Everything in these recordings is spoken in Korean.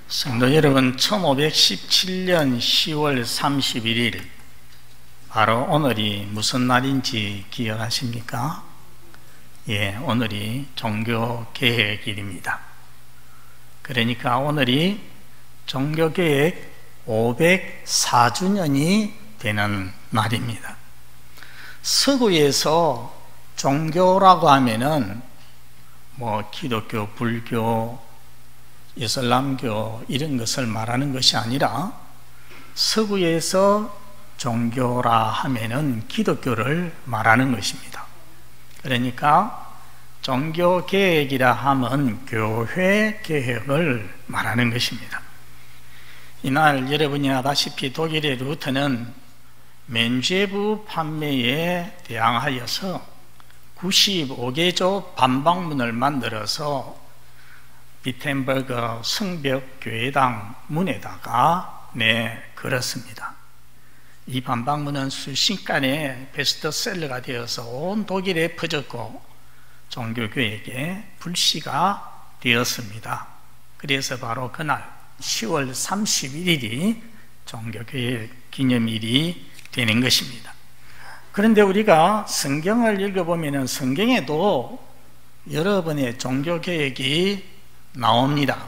성도 여러분, 1517년 10월 31일 바로 오늘이 무슨 날인지 기억하십니까? 예, 오늘이 종교개혁일입니다. 그러니까 오늘이 종교개혁 504주년이 되는 날입니다. 서구에서 종교라고 하면은 기독교, 불교, 이슬람교 이런 것을 말하는 것이 아니라 서구에서 종교라 하면은 기독교를 말하는 것입니다. 그러니까 종교개혁이라 하면 교회 개혁을 말하는 것입니다. 이날 여러분이 아다시피 독일의 루터는 면죄부 판매에 대항하여서 95개조 반박문을 만들어서 비텐버그 성벽교회당 문에다가 걸었습니다. 이 반박문은 순식간에 베스트셀러가 되어서 온 독일에 퍼졌고 종교개혁의 불씨가 되었습니다. 그래서 바로 그날 10월 31일이 종교개혁 기념일이 되는 것입니다. 그런데 우리가 성경을 읽어보면 성경에도 여러 번의 종교개혁이 나옵니다.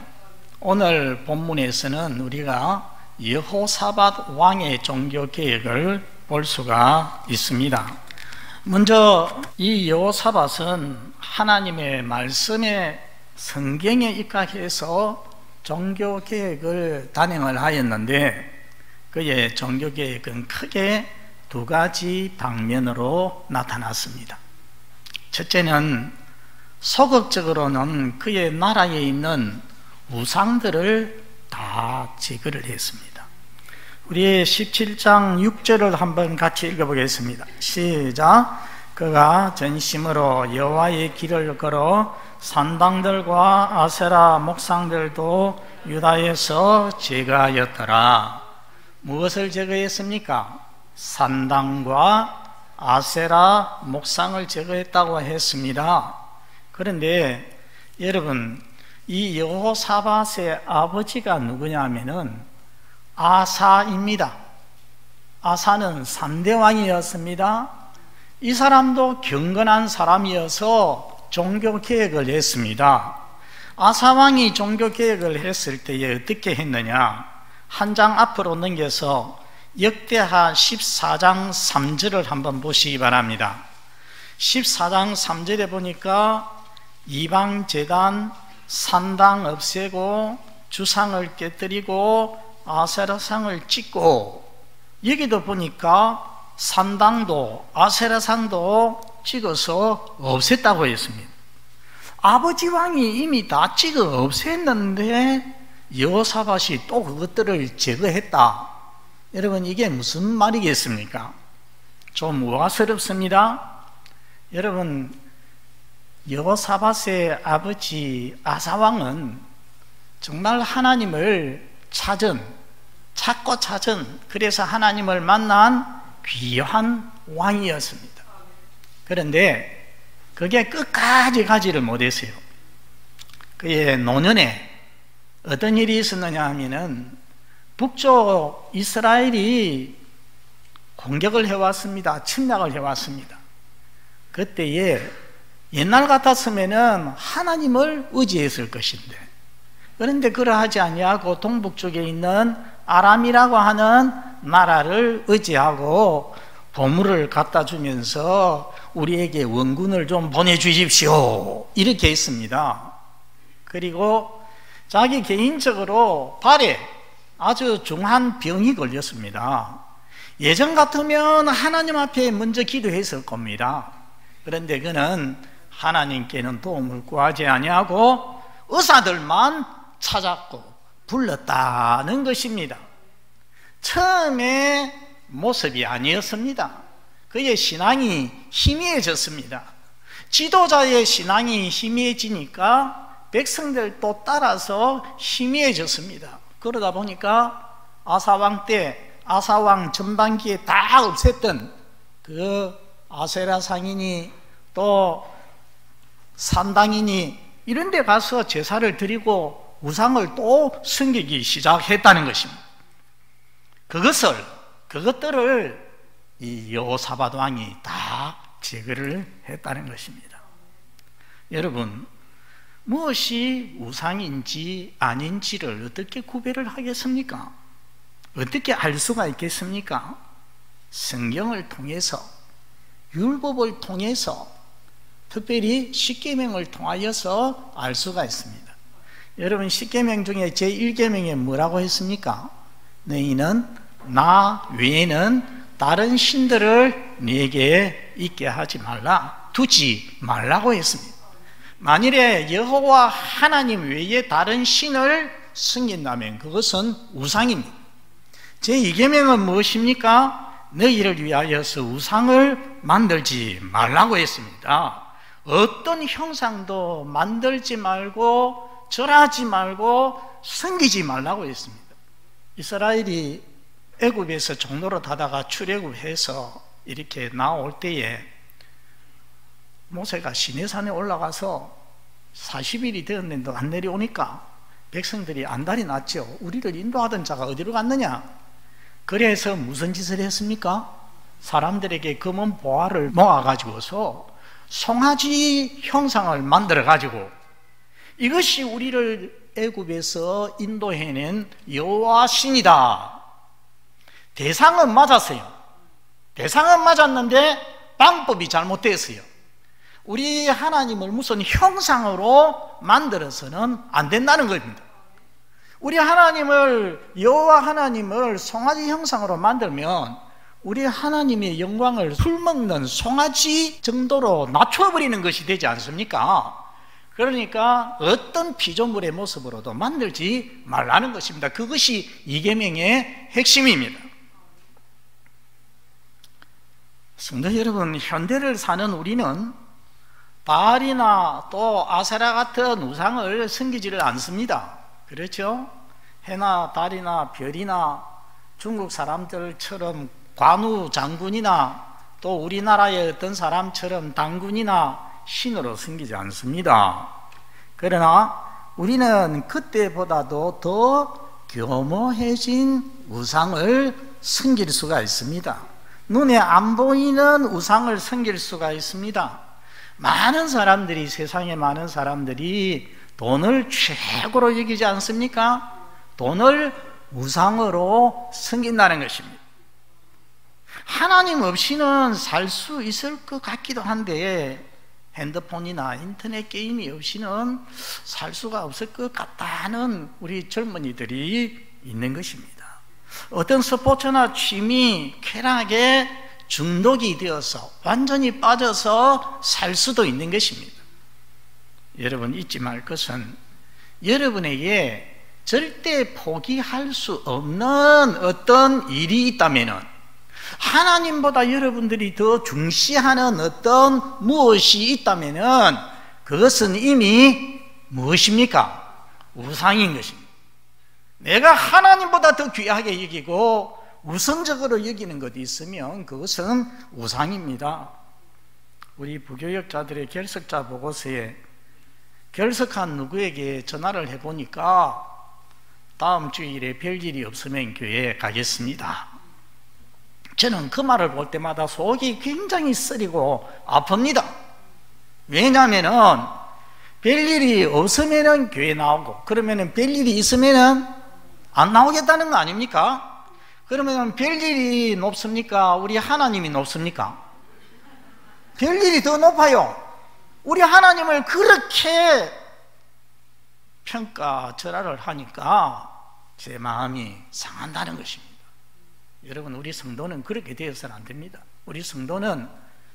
오늘 본문에서는 우리가 여호사밧 왕의 종교개혁을 볼 수가 있습니다. 먼저 이 여호사밧은 하나님의 말씀에 성경에 입각해서 종교개혁을 단행을 하였는데 그의 종교개혁은 크게 두 가지 방면으로 나타났습니다. 첫째는 소극적으로는 그의 나라에 있는 우상들을 다 제거를 했습니다. 우리 17장 6절을 한번 같이 읽어보겠습니다. 시작. 그가 전심으로 여호와의 길을 걸어 산당들과 아세라 목상들도 유다에서 제거하였더라. 무엇을 제거했습니까? 산당과 아세라 목상을 제거했다고 했습니다. 그런데 여러분, 이 여호사밧의 아버지가 누구냐면은 아사입니다. 아사는 3대 왕이었습니다. 이 사람도 경건한 사람이어서 종교개혁을 했습니다. 아사 왕이 종교개혁을 했을 때에 어떻게 했느냐? 한 장 앞으로 넘겨서 역대하 14장 3절을 한번 보시기 바랍니다. 14장 3절에 보니까 이방 제단 산당 없애고 주상을 깨뜨리고 아세라상을 찍고, 여기도 보니까 산당도 아세라상도 찍어서 없앴다고 했습니다. 아버지 왕이 이미 다 찍어 없앴는데 여호사밧이 또 그것들을 제거했다. 여러분, 이게 무슨 말이겠습니까? 좀 우아스럽습니다. 여러분, 여호사밧의 아버지 아사왕은 정말 하나님을 찾고 찾은, 그래서 하나님을 만난 귀한 왕이었습니다. 그런데 그게 끝까지 가지를 못했어요. 그의 노년에 어떤 일이 있었느냐 하면은 북쪽 이스라엘이 공격을 해왔습니다. 침략을 해왔습니다. 그때에 옛날 같았으면은 하나님을 의지했을 것인데, 그런데 그러하지 아니하고 동북쪽에 있는 아람이라고 하는 나라를 의지하고 보물을 갖다 주면서 우리에게 원군을 좀 보내주십시오, 이렇게 했습니다. 그리고 자기 개인적으로 발에 아주 중한 병이 걸렸습니다. 예전 같으면 하나님 앞에 먼저 기도했을 겁니다. 그런데 그는 하나님께는 도움을 구하지 아니하고 의사들만 찾았고 불렀다는 것입니다. 처음에 모습이 아니었습니다. 그의 신앙이 희미해졌습니다. 지도자의 신앙이 희미해지니까 백성들도 따라서 희미해졌습니다. 그러다 보니까 아사왕 때, 아사왕 전반기에 다 없앴던 그 아세라 상이니 또 산당이니 이런 데 가서 제사를 드리고 우상을 또 섬기기 시작했다는 것입니다. 그것들을 이 여호사밧 왕이 다 제거를 했다는 것입니다. 여러분, 무엇이 우상인지 아닌지를 어떻게 구별을 하겠습니까? 어떻게 알 수가 있겠습니까? 성경을 통해서, 율법을 통해서, 특별히 십계명을 통하여서 알 수가 있습니다. 여러분, 십계명 중에 제1계명에 뭐라고 했습니까? 너희는 나 외에는 다른 신들을 네게 있게 하지 말라, 두지 말라고 했습니다. 만일에 여호와 하나님 외에 다른 신을 섬긴다면 그것은 우상입니다. 제2계명은 무엇입니까? 너희를 위하여서 우상을 만들지 말라고 했습니다. 어떤 형상도 만들지 말고 절하지 말고 섬기지 말라고 했습니다. 이스라엘이 애굽에서 종로로 타다가 출애굽해서 이렇게 나올 때에 모세가 시내산에 올라가서 40일이 되었는데 안 내려오니까 백성들이 안달이 났죠. 우리를 인도하던 자가 어디로 갔느냐? 그래서 무슨 짓을 했습니까? 사람들에게 금은 보화를 모아가지고서 송아지 형상을 만들어가지고 이것이 우리를 애굽에서 인도해낸 여호와 신이다. 대상은 맞았어요. 대상은 맞았는데 방법이 잘못됐어요. 우리 하나님을 무슨 형상으로 만들어서는 안 된다는 겁니다. 우리 하나님을, 여호와 하나님을 송아지 형상으로 만들면 우리 하나님의 영광을 풀먹는 송아지 정도로 낮춰버리는 것이 되지 않습니까? 그러니까 어떤 피조물의 모습으로도 만들지 말라는 것입니다. 그것이 이계명의 핵심입니다. 성도 여러분, 현대를 사는 우리는 바알이나 또 아세라 같은 우상을 섬기지를 않습니다. 그렇죠? 해나 달이나 별이나 중국 사람들처럼 관우 장군이나 또 우리나라의 어떤 사람처럼 당군이나 신으로 섬기지 않습니다. 그러나 우리는 그때보다도 더 교모해진 우상을 섬길 수가 있습니다. 눈에 안 보이는 우상을 섬길 수가 있습니다. 많은 사람들이, 세상에 많은 사람들이 돈을 최고로 여기지 않습니까? 돈을 우상으로 섬긴다는 것입니다. 하나님 없이는 살 수 있을 것 같기도 한데 핸드폰이나 인터넷 게임이 없이는 살 수가 없을 것 같다는 우리 젊은이들이 있는 것입니다. 어떤 스포츠나 취미, 쾌락에 중독이 되어서 완전히 빠져서 살 수도 있는 것입니다. 여러분, 잊지 말 것은 여러분에게 절대 포기할 수 없는 어떤 일이 있다면, 하나님보다 여러분들이 더 중시하는 어떤 무엇이 있다면 그것은 이미 무엇입니까? 우상인 것입니다. 내가 하나님보다 더 귀하게 여기고 우선적으로 여기는 것이 있으면 그것은 우상입니다. 우리 부교역자들의 결석자 보고서에 결석한 누구에게 전화를 해보니까 다음 주일에 별일이 없으면 교회에 가겠습니다. 저는 그 말을 볼 때마다 속이 굉장히 쓰리고 아픕니다. 왜냐하면 별일이 없으면 교회 나오고, 그러면 별일이 있으면 안 나오겠다는 거 아닙니까? 그러면 별일이 높습니까? 우리 하나님이 높습니까? 별일이 더 높아요. 우리 하나님을 그렇게 평가절하를 하니까 제 마음이 상한다는 것입니다. 여러분, 우리 성도는 그렇게 되어서는 안 됩니다. 우리 성도는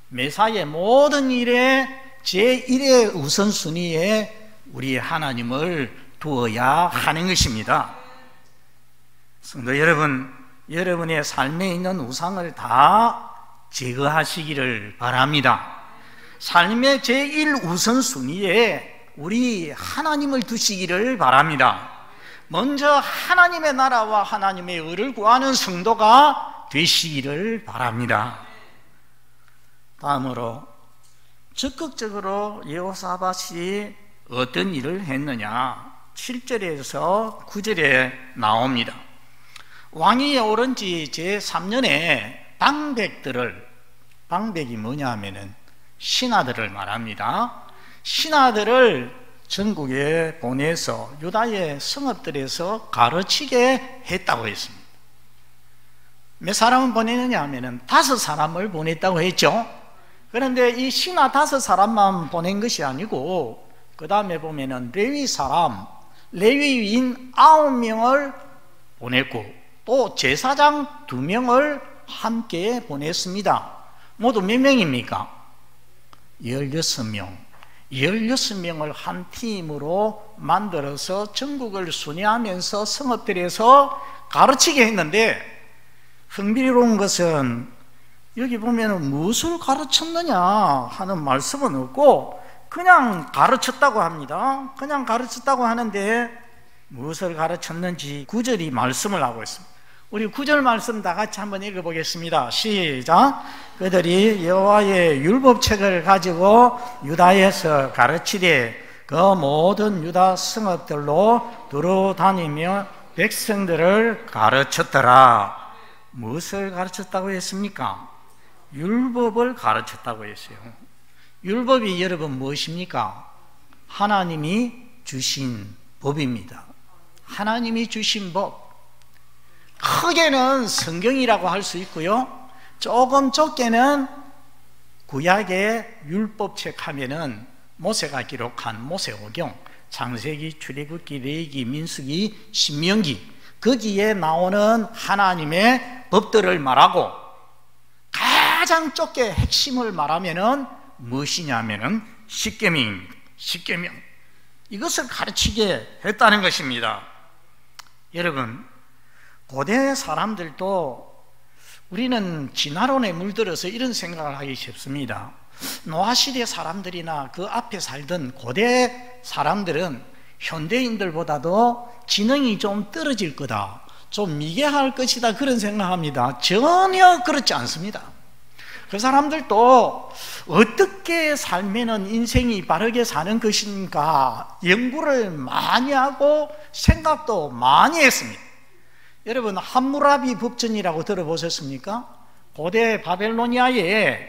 매사의 모든 일에 제1의 우선순위에 우리 하나님을 두어야 하는 것입니다. 성도 여러분, 여러분의 삶에 있는 우상을 다 제거하시기를 바랍니다. 삶의 제1 우선순위에 우리 하나님을 두시기를 바랍니다. 먼저 하나님의 나라와 하나님의 의를 구하는 성도가 되시기를 바랍니다. 다음으로 적극적으로 여호사밧이 어떤 일을 했느냐? 7절에서 9절에 나옵니다. 왕위에 오른 지 제3년에 방백이 뭐냐 하면은 신하들을 말합니다. 신하들을 전국에 보내서 유다의 성읍들에서 가르치게 했다고 했습니다. 몇 사람을 보내느냐 하면은 5사람을 보냈다고 했죠. 그런데 이 신하 5사람만 보낸 것이 아니고 그 다음에 보면은 레위인 9명을 보냈고 또 제사장 2명을 함께 보냈습니다. 모두 몇 명입니까? 16명. 16명을 한 팀으로 만들어서 전국을 순회하면서 성읍들에서 가르치게 했는데, 흥미로운 것은 여기 보면 무엇을 가르쳤느냐 하는 말씀은 없고 그냥 가르쳤다고 합니다. 그냥 가르쳤다고 하는데 무엇을 가르쳤는지 9절이 말씀을 하고 있습니다. 우리 9절 말씀 다 같이 한번 읽어보겠습니다. 시작. 그들이 여호와의 율법책을 가지고 유다에서 가르치되 그 모든 유다 성읍들로 두루 다니며 백성들을 가르쳤더라. 무엇을 가르쳤다고 했습니까? 율법을 가르쳤다고 했어요. 율법이 여러분 무엇입니까? 하나님이 주신 법입니다. 하나님이 주신 법. 크게는 성경이라고 할 수 있고요, 조금 좁게는 구약의 율법책 하면은 모세가 기록한 모세오경, 창세기, 출애굽기, 레위기, 민수기, 신명기, 거기에 나오는 하나님의 법들을 말하고, 가장 좁게 핵심을 말하면은 무엇이냐면은 십계명입니다. 십계명. 이것을 가르치게 했다는 것입니다. 여러분, 고대 사람들도 우리는 진화론에 물들어서 이런 생각을 하기 쉽습니다. 노아시대 사람들이나 그 앞에 살던 고대 사람들은 현대인들보다도 지능이 좀 떨어질 거다, 좀 미개할 것이다, 그런 생각합니다. 전혀 그렇지 않습니다. 그 사람들도 어떻게 살면은 인생이 바르게 사는 것인가 연구를 많이 하고 생각도 많이 했습니다. 여러분, 함무라비 법전이라고 들어보셨습니까? 고대 바벨로니아에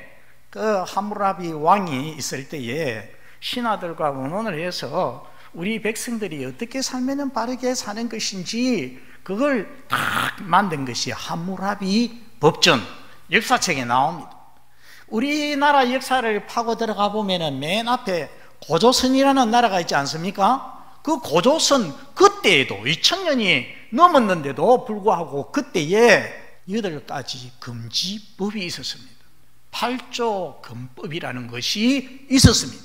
그 함무라비 왕이 있을 때에 신하들과 의논을 해서 우리 백성들이 어떻게 살면 바르게 사는 것인지 그걸 딱 만든 것이 함무라비 법전, 역사책에 나옵니다. 우리나라 역사를 파고 들어가 보면은 맨 앞에 고조선이라는 나라가 있지 않습니까? 그 고조선, 그때에도 2000년이 넘었는데도 불구하고 그때에 8가지 금지법이 있었습니다. 8조 금법이라는 것이 있었습니다.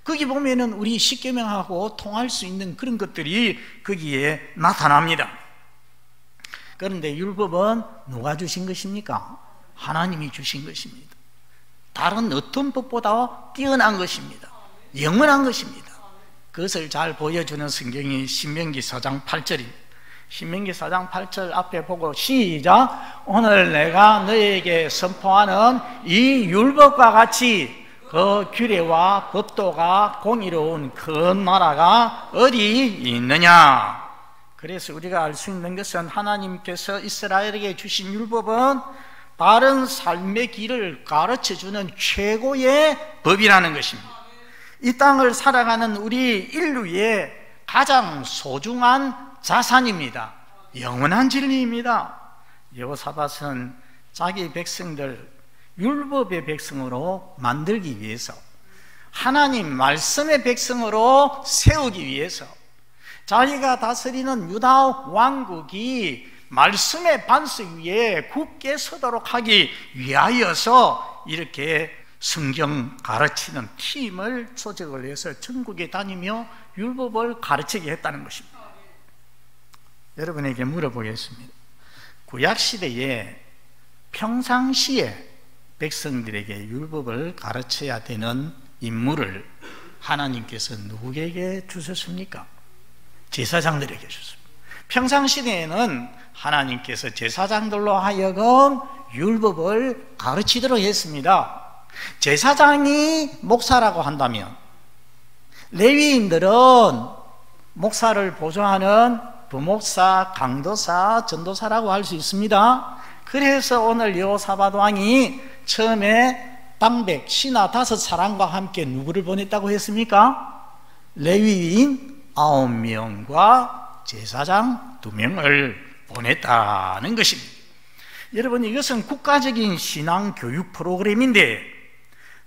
거기 보면은 우리 십계명하고 통할 수 있는 그런 것들이 거기에 나타납니다. 그런데 율법은 누가 주신 것입니까? 하나님이 주신 것입니다. 다른 어떤 법보다 뛰어난 것입니다. 영원한 것입니다. 그것을 잘 보여주는 성경이 신명기 4장 8절입니다. 신명기 4장 8절 앞에 보고 시작. 오늘 내가 너에게 선포하는 이 율법과 같이 그 규례와 법도가 공의로운 그 나라가 어디 있느냐. 그래서 우리가 알 수 있는 것은 하나님께서 이스라엘에게 주신 율법은 바른 삶의 길을 가르쳐주는 최고의 법이라는 것입니다. 이 땅을 살아가는 우리 인류의 가장 소중한 자산입니다. 영원한 진리입니다. 여호사밧은 자기 백성들 율법의 백성으로 만들기 위해서, 하나님 말씀의 백성으로 세우기 위해서, 자기가 다스리는 유다 왕국이 말씀의 반석 위에 굳게 서도록 하기 위하여서 이렇게 성경 가르치는 팀을 조직을 해서 전국에 다니며 율법을 가르치게 했다는 것입니다. 여러분에게 물어보겠습니다. 구약시대에 평상시에 백성들에게 율법을 가르쳐야 되는 임무를 하나님께서 누구에게 주셨습니까? 제사장들에게 주셨습니다. 평상시대에는 하나님께서 제사장들로 하여금 율법을 가르치도록 했습니다. 제사장이 목사라고 한다면 레위인들은 목사를 보조하는 부목사, 강도사, 전도사라고 할 수 있습니다. 그래서 오늘 여호사밧 왕이 처음에 방백, 신하 5사람과 함께 누구를 보냈다고 했습니까? 레위인 9명과 제사장 2명을 보냈다는 것입니다. 여러분, 이것은 국가적인 신앙 교육 프로그램인데,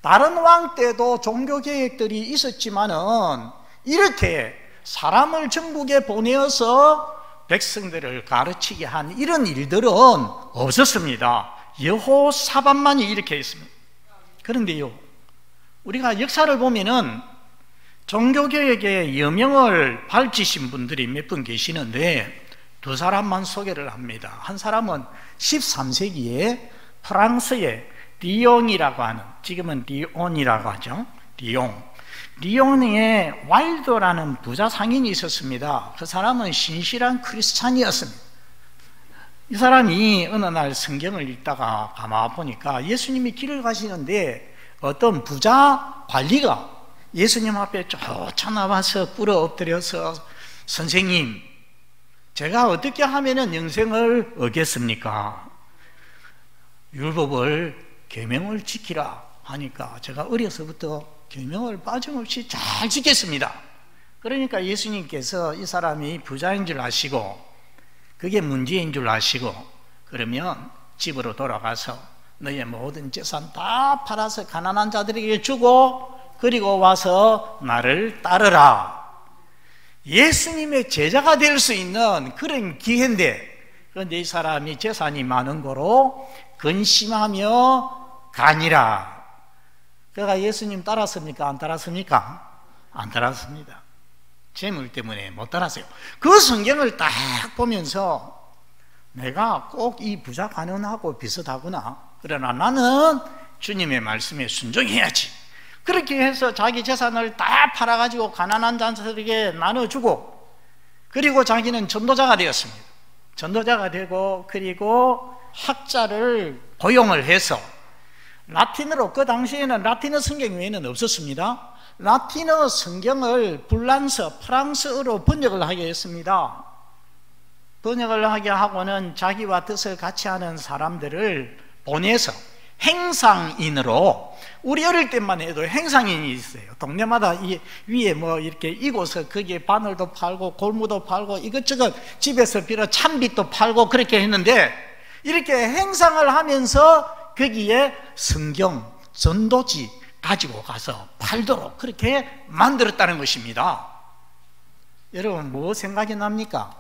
다른 왕 때도 종교 계획들이 있었지만은 이렇게 사람을 전국에 보내어서 백성들을 가르치게 한 이런 일들은 없었습니다. 여호사밧만이 이렇게 했습니다. 그런데요, 우리가 역사를 보면은 종교개혁의 여명을 밝히신 분들이 몇 분 계시는데 2사람만 소개를 합니다. 한 사람은 13세기에 프랑스의 리옹이라고 하는, 지금은 리온이라고 하죠. 리옹에 와일드라는 부자 상인이 있었습니다. 그 사람은 신실한 크리스찬이었습니다. 이 사람이 어느 날 성경을 읽다가 가만 보니까 예수님이 길을 가시는데 어떤 부자 관리가 예수님 앞에 쫓아나와서 꿇어 엎드려서, 선생님, 제가 어떻게 하면 영생을 얻겠습니까? 율법을, 계명을 지키라 하니까 제가 어려서부터 계명을 빠짐없이 잘 지켰습니다. 그러니까 예수님께서 이 사람이 부자인 줄 아시고 그게 문제인 줄 아시고, 그러면 집으로 돌아가서 너의 모든 재산 다 팔아서 가난한 자들에게 주고 그리고 와서 나를 따르라. 예수님의 제자가 될 수 있는 그런 기회인데, 그런데 이 사람이 재산이 많은 거로 근심하며 가니라. 그가 예수님 따랐습니까? 안 따랐습니까? 안 따랐습니다. 재물 때문에 못 따랐어요. 그 성경을 딱 보면서 내가 꼭 이 부자 간원하고 비슷하구나. 그러나 나는 주님의 말씀에 순종해야지. 그렇게 해서 자기 재산을 다 팔아가지고 가난한 자들에게 나눠주고, 그리고 자기는 전도자가 되었습니다. 전도자가 되고, 그리고 학자를 고용을 해서 라틴어로, 그 당시에는 라틴어 성경 외에는 없었습니다. 라틴어 성경을 불란서, 프랑스어로 번역을 하게 했습니다. 번역을 하게 하고는 자기와 뜻을 같이 하는 사람들을 보내서 행상인으로, 우리 어릴 때만 해도 행상인이 있어요. 동네마다 이 위에 뭐 이렇게 이고서 거기에 바늘도 팔고 골무도 팔고 이것저것 집에서 빌어 참빗도 팔고 그렇게 했는데, 이렇게 행상을 하면서 거기에 성경, 전도지 가지고 가서 팔도록 그렇게 만들었다는 것입니다. 여러분, 뭐 생각이 납니까?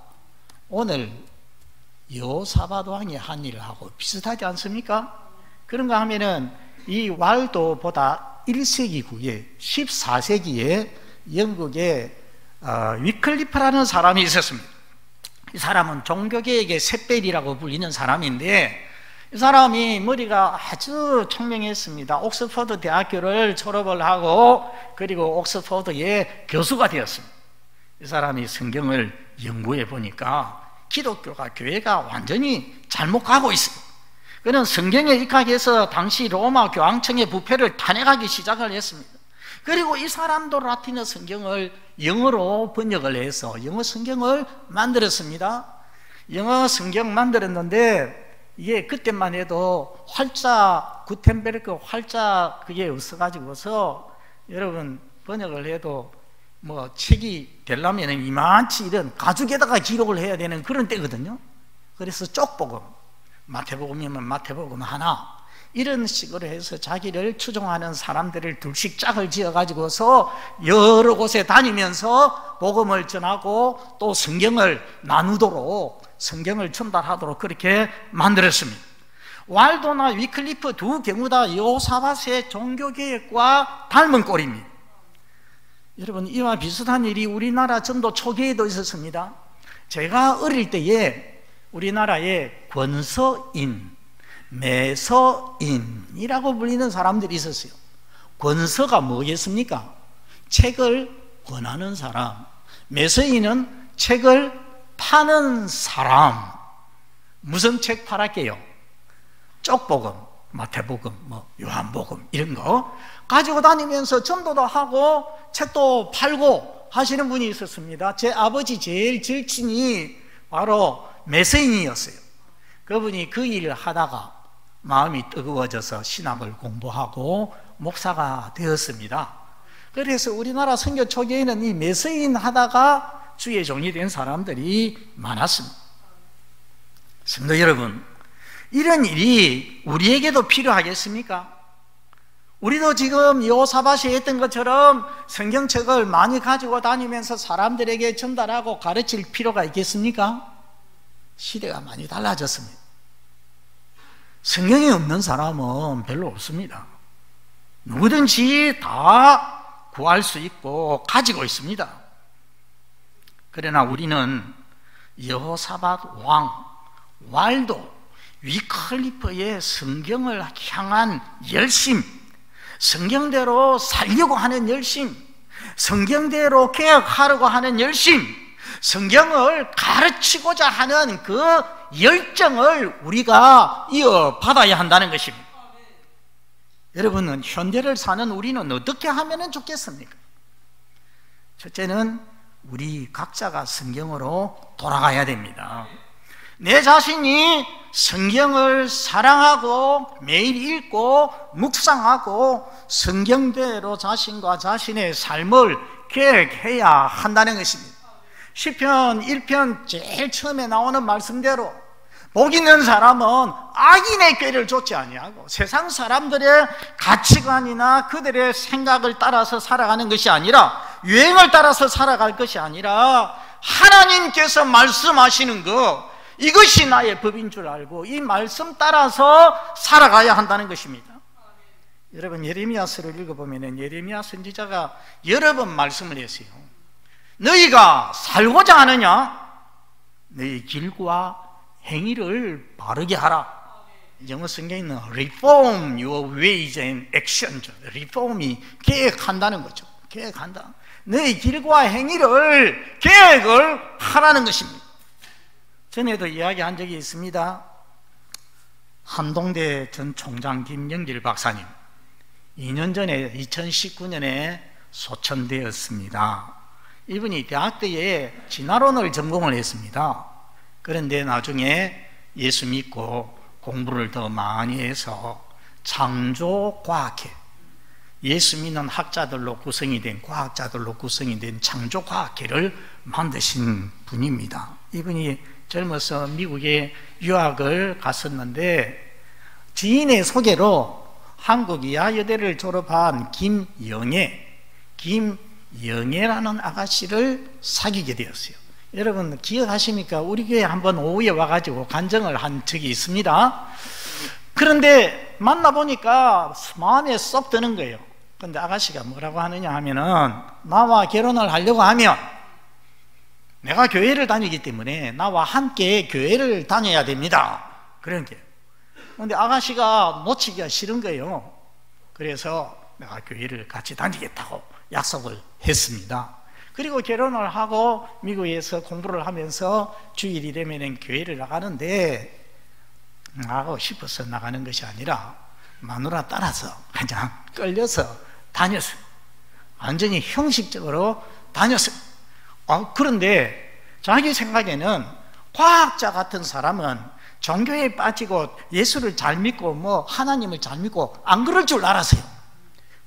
오늘 여호사밧 왕이 한 일을 하고 비슷하지 않습니까? 그런가 하면은 이 왈도보다 1세기 후에 14세기에 영국에 위클리프라는 사람이 있었습니다. 이 사람은 종교개혁의 샛별이라고 불리는 사람인데, 이 사람이 머리가 아주 총명했습니다. 옥스퍼드 대학교를 졸업을 하고 그리고 옥스퍼드의 교수가 되었습니다. 이 사람이 성경을 연구해 보니까 기독교가, 교회가 완전히 잘못 가고 있습니다. 그는 성경에 입각해서 당시 로마 교황청의 부패를 탄핵하기 시작을 했습니다. 그리고 이 사람도 라틴어 성경을 영어로 번역을 해서 영어 성경을 만들었습니다. 영어 성경 만들었는데 이게 그때만 해도 활자, 구텐베르크 활자 그게 없어가지고서 여러분 번역을 해도 뭐 책이 되려면 이만치 이런 가죽에다가 기록을 해야 되는 그런 때거든요. 그래서 쪽복음, 마태복음이면 마태복음 하나, 이런 식으로 해서 자기를 추종하는 사람들을 둘씩 짝을 지어가지고서 여러 곳에 다니면서 복음을 전하고 또 성경을 나누도록, 성경을 전달하도록 그렇게 만들었습니다. 왈도나 위클리프 두 경우 다 여호사밧의 종교개혁과 닮은 꼴입니다. 여러분, 이와 비슷한 일이 우리나라 전도 초기에도 있었습니다. 제가 어릴 때에 우리나라에 권서인, 매서인이라고 불리는 사람들이 있었어요. 권서가 뭐겠습니까? 책을 권하는 사람. 매서인은 책을 파는 사람. 무슨 책 팔았게요? 쪽복음, 마태복음, 뭐 요한복음 이런 거 가지고 다니면서 전도도 하고 책도 팔고 하시는 분이 있었습니다. 제 아버지 제일 절친이 바로 메서인이었어요. 그분이 그 일을 하다가 마음이 뜨거워져서 신학을 공부하고 목사가 되었습니다. 그래서 우리나라 선교 초기에는 이 메서인 하다가 주의 종이 된 사람들이 많았습니다. 성도 여러분, 이런 일이 우리에게도 필요하겠습니까? 우리도 지금 여호사밧이 했던 것처럼 성경책을 많이 가지고 다니면서 사람들에게 전달하고 가르칠 필요가 있겠습니까? 시대가 많이 달라졌습니다. 성경이 없는 사람은 별로 없습니다. 누구든지 다 구할 수 있고 가지고 있습니다. 그러나 우리는 여호사밧 왕 왈도 위클리프의 성경을 향한 열심, 성경대로 살려고 하는 열심, 성경대로 개혁하려고 하는 열심, 성경을 가르치고자 하는 그 열정을 우리가 이어받아야 한다는 것입니다. 여러분은 현대를 사는 우리는 어떻게 하면 좋겠습니까? 첫째는 우리 각자가 성경으로 돌아가야 됩니다. 내 자신이 성경을 사랑하고 매일 읽고 묵상하고 성경대로 자신과 자신의 삶을 계획해야 한다는 것입니다. 시편 1편 제일 처음에 나오는 말씀대로 복 있는 사람은 악인의 꾀를 좇지 아니하고 세상 사람들의 가치관이나 그들의 생각을 따라서 살아가는 것이 아니라 유행을 따라서 살아갈 것이 아니라 하나님께서 말씀하시는 것, 이것이 나의 법인 줄 알고 이 말씀 따라서 살아가야 한다는 것입니다. 여러분, 예레미야서를 읽어보면 예레미야 선지자가 여러 번 말씀을 했어요. 너희가 살고자 하느냐? 너희 길과 행위를 바르게 하라. 영어 성경에는 reform your ways and actions. reform이 계획한다는 거죠. 계획한다. 너희 길과 행위를 계획을 하라는 것입니다. 전에도 이야기한 적이 있습니다. 한동대 전 총장 김영길 박사님 2년 전에 2019년에 소천되었습니다. 이분이 대학 때에 진화론을 전공을 했습니다. 그런데 나중에 예수 믿고 공부를 더 많이 해서 창조과학회, 예수 믿는 학자들로 구성이 된, 과학자들로 구성이 된 창조과학회를 만드신 분입니다. 이분이 젊어서 미국에 유학을 갔었는데 지인의 소개로 한국 이하여대를 졸업한 김영애라는 아가씨를 사귀게 되었어요. 여러분 기억하십니까? 우리 교회 한번 오후에 와가지고 간증을 한 적이 있습니다. 그런데 만나보니까 마음에 쏙 드는 거예요. 그런데 아가씨가 뭐라고 하느냐 하면은 나와 결혼을 하려고 하면 내가 교회를 다니기 때문에 나와 함께 교회를 다녀야 됩니다. 그런 게. 그런데 아가씨가 놓치기가 싫은 거예요. 그래서 내가 교회를 같이 다니겠다고 약속을 했습니다. 그리고 결혼을 하고 미국에서 공부를 하면서 주일이 되면 교회를 나가는데 나가고 싶어서 나가는 것이 아니라 마누라 따라서 그냥 끌려서 다녔어요. 완전히 형식적으로 다녔어요. 그런데 자기 생각에는 과학자 같은 사람은 종교에 빠지고 예수를 잘 믿고 하나님을 잘 믿고 안 그럴 줄 알았어요.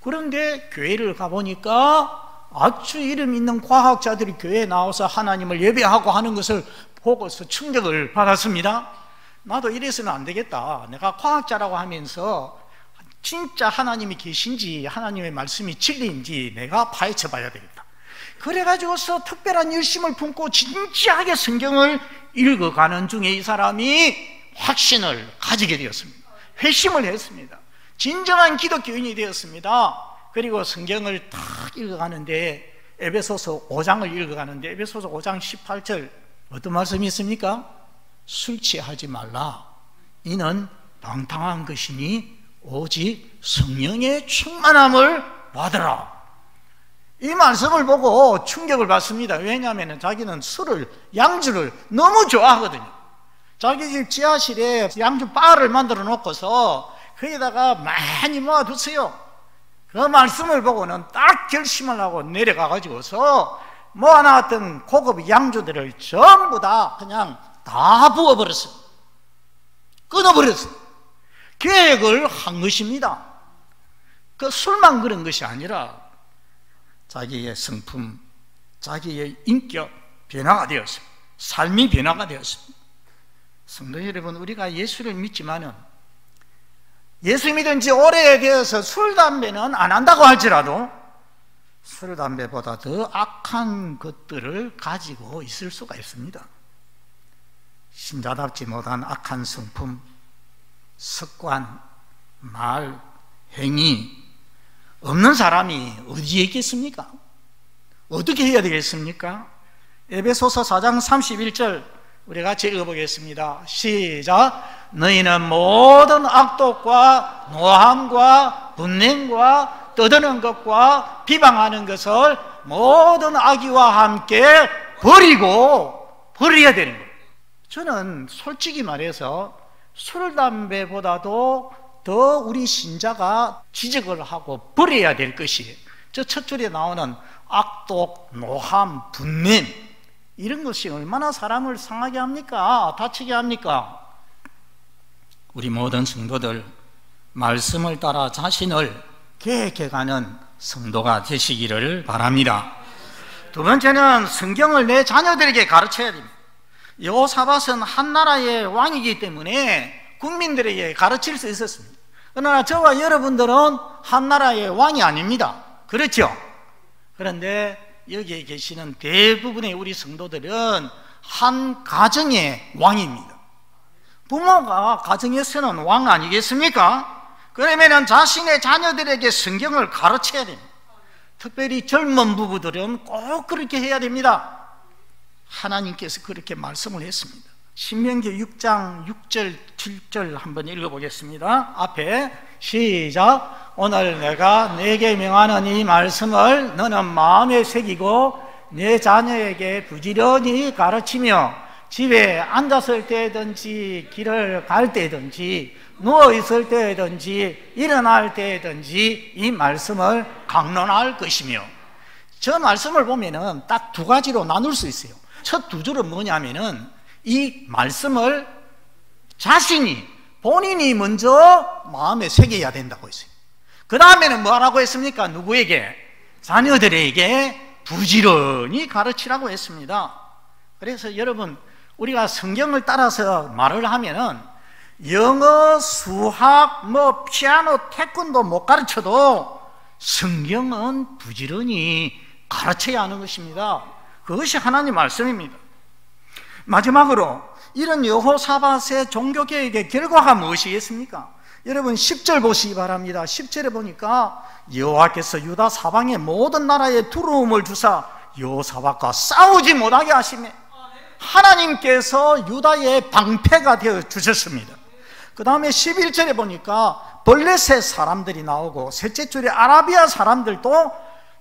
그런데 교회를 가보니까 아주 이름 있는 과학자들이 교회에 나와서 하나님을 예배하고 하는 것을 보고서 충격을 받았습니다. 나도 이래서는 안 되겠다. 내가 과학자라고 하면서 진짜 하나님이 계신지 하나님의 말씀이 진리인지 내가 파헤쳐 봐야 되겠다. 그래가지고서 특별한 열심을 품고 진지하게 성경을 읽어가는 중에 이 사람이 확신을 가지게 되었습니다. 회심을 했습니다. 진정한 기독교인이 되었습니다. 그리고 성경을 딱 읽어가는데 에베소서 5장을 읽어가는데 에베소서 5장 18절 어떤 말씀이 있습니까? 술 취하지 말라. 이는 방탕한 것이니 오직 성령의 충만함을 받으라. 이 말씀을 보고 충격을 받습니다. 왜냐하면 자기는 양주를 너무 좋아하거든요. 자기 집 지하실에 양주 바를 만들어 놓고서 거기다가 많이 모아두세요. 그 말씀을 보고는 딱 결심을 하고 내려가 가지고서 모아놨던 고급 양주들을 전부 다 그냥 다 부어버렸어요. 끊어버렸어요. 계획을 한 것입니다. 그 술만 그런 것이 아니라 자기의 성품, 자기의 인격 변화가 되었어요. 삶이 변화가 되었습니다. 성도 여러분, 우리가 예수를 믿지만은 예수 믿은 지 오래되어서 술, 담배는 안 한다고 할지라도 술, 담배보다 더 악한 것들을 가지고 있을 수가 있습니다. 신자답지 못한 악한 성품, 습관, 말, 행위 없는 사람이 어디에 있겠습니까? 어떻게 해야 되겠습니까? 에베소서 4장 31절 우리 같이 읽어보겠습니다. 시작. 너희는 모든 악독과 노함과 분냉과 떠드는 것과 비방하는 것을 모든 악의와 함께 버려야 되는 거예요. 저는 솔직히 말해서 술, 담배보다도 더 우리 신자가 지적을 하고 버려야 될 것이 저 첫 줄에 나오는 악독, 노함, 분냄 이런 것이 얼마나 사람을 상하게 합니까? 다치게 합니까? 우리 모든 성도들 말씀을 따라 자신을 계획해가는 성도가 되시기를 바랍니다. 두 번째는 성경을 내 자녀들에게 가르쳐야 됩니다. 여호사밧은 한 나라의 왕이기 때문에 국민들에게 가르칠 수 있었습니다. 그러나 저와 여러분들은 한 나라의 왕이 아닙니다. 그렇죠? 그런데 여기에 계시는 대부분의 우리 성도들은 한 가정의 왕입니다. 부모가 가정에서는 왕 아니겠습니까? 그러면 자신의 자녀들에게 성경을 가르쳐야 됩니다. 특별히 젊은 부부들은 꼭 그렇게 해야 됩니다. 하나님께서 그렇게 말씀을 했습니다. 신명기 6장 6절 7절 한번 읽어보겠습니다. 앞에 시작. 오늘 내가 내게 명하는 이 말씀을 너는 마음에 새기고 내 자녀에게 부지런히 가르치며 집에 앉았을 때든지 길을 갈 때든지 누워있을 때든지 일어날 때든지 이 말씀을 강론할 것이며. 저 말씀을 보면은 딱 두 가지로 나눌 수 있어요. 첫 두 줄은 뭐냐면은 이 말씀을 자신이 본인이 먼저 마음에 새겨야 된다고 했어요. 그 다음에는 뭐라고 했습니까? 누구에게? 자녀들에게 부지런히 가르치라고 했습니다. 그래서 여러분, 우리가 성경을 따라서 말을 하면은 영어, 수학, 피아노, 태권도 못 가르쳐도 성경은 부지런히 가르쳐야 하는 것입니다. 그것이 하나님 말씀입니다. 마지막으로 이런 여호사밧의 종교개혁의 결과가 무엇이겠습니까? 여러분 10절 보시기 바랍니다. 10절에 보니까 여호와께서 유다 사방의 모든 나라에 두려움을 주사 여호사밧과 싸우지 못하게 하시며 하나님께서 유다의 방패가 되어 주셨습니다. 그 다음에 11절에 보니까 블레셋 사람들이 나오고 셋째 줄에 아라비아 사람들도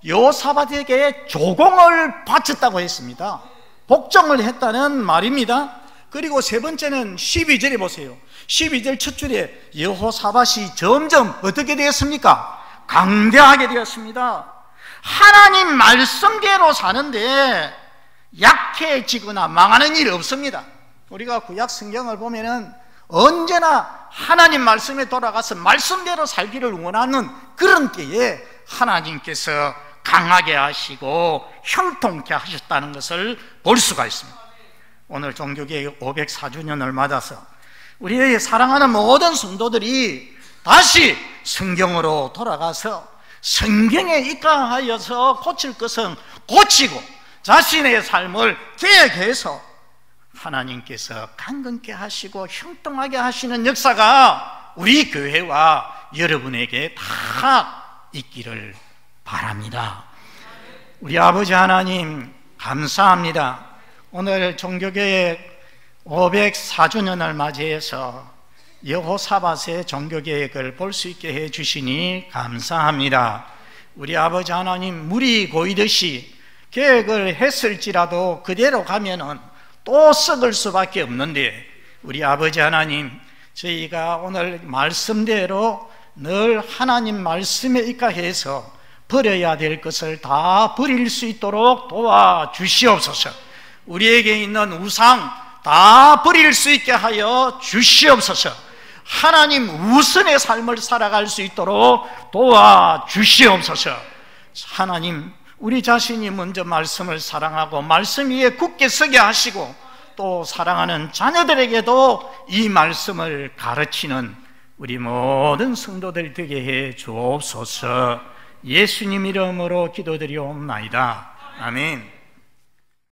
여호사밧에게 조공을 바쳤다고 했습니다. 복종을 했다는 말입니다. 그리고 세 번째는 12절에 보세요. 12절 첫 줄에 여호사밧이 점점 어떻게 되었습니까? 강대하게 되었습니다. 하나님 말씀대로 사는데 약해지거나 망하는 일이 없습니다. 우리가 구약 성경을 보면은 언제나 하나님 말씀에 돌아가서 말씀대로 살기를 원하는 그런 때에 하나님께서 강하게 하시고 형통케 하셨다는 것을 볼 수가 있습니다. 오늘 종교개혁 504주년을 맞아서 우리의 사랑하는 모든 성도들이 다시 성경으로 돌아가서 성경에 입각하여서 고칠 것은 고치고 자신의 삶을 계획해서 하나님께서 강건케 하시고 형통하게 하시는 역사가 우리 교회와 여러분에게 다 있기를 바랍니다. 우리 아버지 하나님 감사합니다. 오늘 종교개혁 504주년을 맞이해서 여호사밧의 종교개혁을 볼 수 있게 해주시니 감사합니다. 우리 아버지 하나님, 물이 고이듯이 계획을 했을지라도 그대로 가면은 또 썩을 수밖에 없는데 우리 아버지 하나님, 저희가 오늘 말씀대로 늘 하나님 말씀에 입각해서 버려야 될 것을 다 버릴 수 있도록 도와주시옵소서. 우리에게 있는 우상 다 버릴 수 있게 하여 주시옵소서. 하나님 우선의 삶을 살아갈 수 있도록 도와주시옵소서. 하나님, 우리 자신이 먼저 말씀을 사랑하고 말씀 위에 굳게 서게 하시고 또 사랑하는 자녀들에게도 이 말씀을 가르치는 우리 모든 성도들 되게 해 주옵소서. 예수님 이름으로 기도드리옵나이다. 아멘.